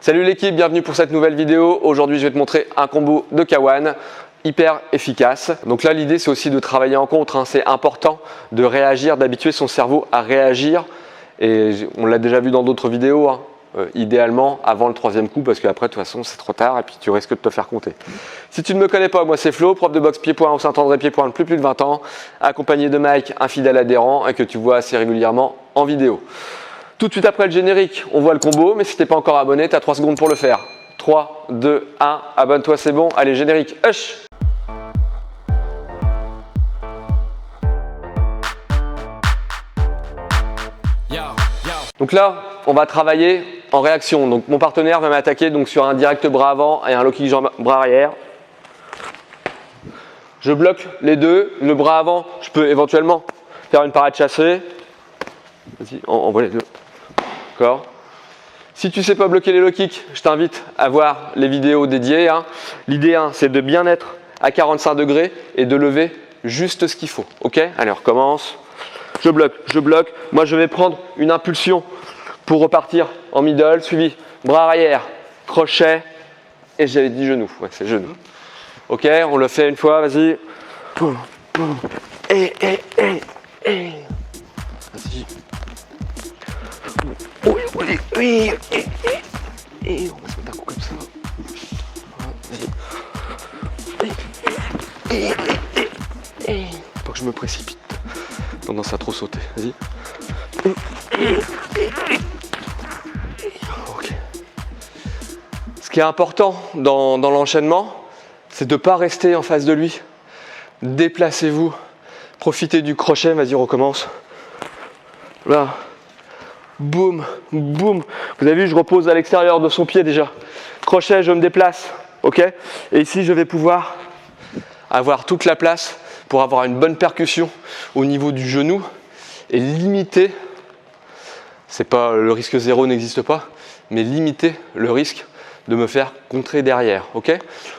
Salut l'équipe, bienvenue pour cette nouvelle vidéo. Aujourd'hui, je vais te montrer un combo de K1 hyper efficace. Donc là, l'idée, c'est aussi de travailler en contre. C'est important de réagir, d'habituer son cerveau à réagir. Et on l'a déjà vu dans d'autres vidéos, idéalement avant le troisième coup, parce qu'après, de toute façon, c'est trop tard et puis tu risques de te faire compter. Si tu ne me connais pas, moi, c'est Flo, prof de boxe pied-point au Saint-André pied-point depuis plus de 20 ans, accompagné de Mike, un fidèle adhérent et que tu vois assez régulièrement en vidéo. Tout de suite après le générique, on voit le combo, mais si tu n'es pas encore abonné, tu as 3 secondes pour le faire. 3, 2, 1, abonne-toi, c'est bon. Allez, générique, hush! Donc là, on va travailler en réaction. Donc mon partenaire va m'attaquer sur un direct bras avant et un low kick jambe bras arrière. Je bloque les deux. Le bras avant, je peux éventuellement faire une parade chassée. Vas-y, envoie les deux. D'accord. Si tu ne sais pas bloquer les low kicks, je t'invite à voir les vidéos dédiées. L'idée, c'est de bien être à 45 degrés et de lever juste ce qu'il faut. Ok? Allez, on recommence. Je bloque. Moi, je vais prendre une impulsion pour repartir en middle, suivi bras arrière, crochet et j'avais dit genou. Ouais, c'est genou. Ok, on le fait une fois, vas-y. Vas-y. Oui. Et on va se mettre un coup comme ça. Vas-y. Faut que je me précipite. Tendance à trop sauter. Vas-y. Ok. Ce qui est important dans l'enchaînement, c'est de ne pas rester en face de lui. Déplacez-vous. Profitez du crochet. Vas-y, on recommence. Là. Boum, boum. Vous avez vu, je repose à l'extérieur de son pied déjà. Crochet, je me déplace. Ok. Et ici, je vais pouvoir avoir toute la place pour avoir une bonne percussion au niveau du genou et limiter, c'est pas le risque zéro n'existe pas, mais limiter le risque de me faire contrer derrière. Ok.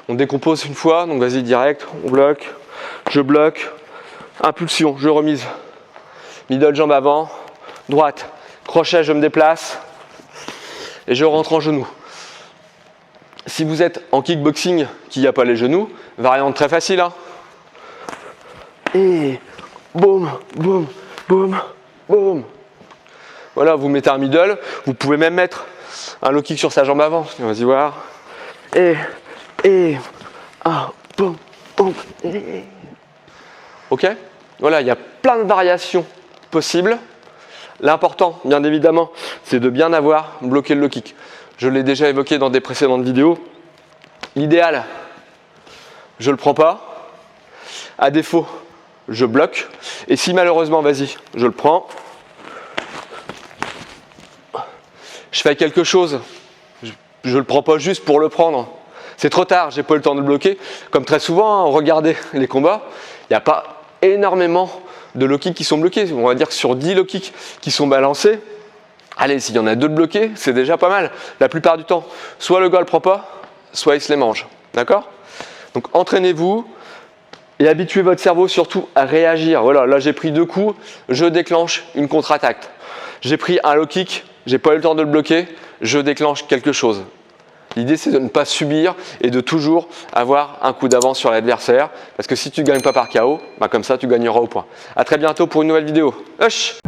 On décompose une fois, donc vas-y direct, on bloque, je bloque, impulsion, je remise, middle jambe avant, droite, crochet, je me déplace et je rentre en genou. Si vous êtes en kickboxing qui n'y a pas les genoux, variante très facile. Et boum, boum, boum, boum. Voilà, vous mettez un middle. Vous pouvez même mettre un low kick sur sa jambe avant. Vas-y voir. Et boum, boum. Ok. Voilà, il y a plein de variations possibles. L'important, bien évidemment, c'est de bien avoir bloqué le low kick. Je l'ai déjà évoqué dans des précédentes vidéos. L'idéal, je ne le prends pas. À défaut, je bloque. Et si malheureusement, vas-y, je le prends. Je fais quelque chose. Je ne le prends pas juste pour le prendre. C'est trop tard, j'ai pas eu le temps de le bloquer. Comme très souvent, regardez les combats, il n'y a pas énormément de low kicks qui sont bloqués. On va dire que sur 10 low kicks qui sont balancés, allez, s'il y en a 2 de bloqués, c'est déjà pas mal. La plupart du temps, soit le gars ne le prend pas, soit il se les mange. D'accord? Donc entraînez-vous. Et habituez votre cerveau surtout à réagir. Voilà, là j'ai pris 2 coups, je déclenche une contre-attaque. J'ai pris un low kick, j'ai pas eu le temps de le bloquer, je déclenche quelque chose. L'idée c'est de ne pas subir et de toujours avoir un coup d'avance sur l'adversaire. Parce que si tu ne gagnes pas par KO, comme ça tu gagneras au point. A très bientôt pour une nouvelle vidéo. Hush!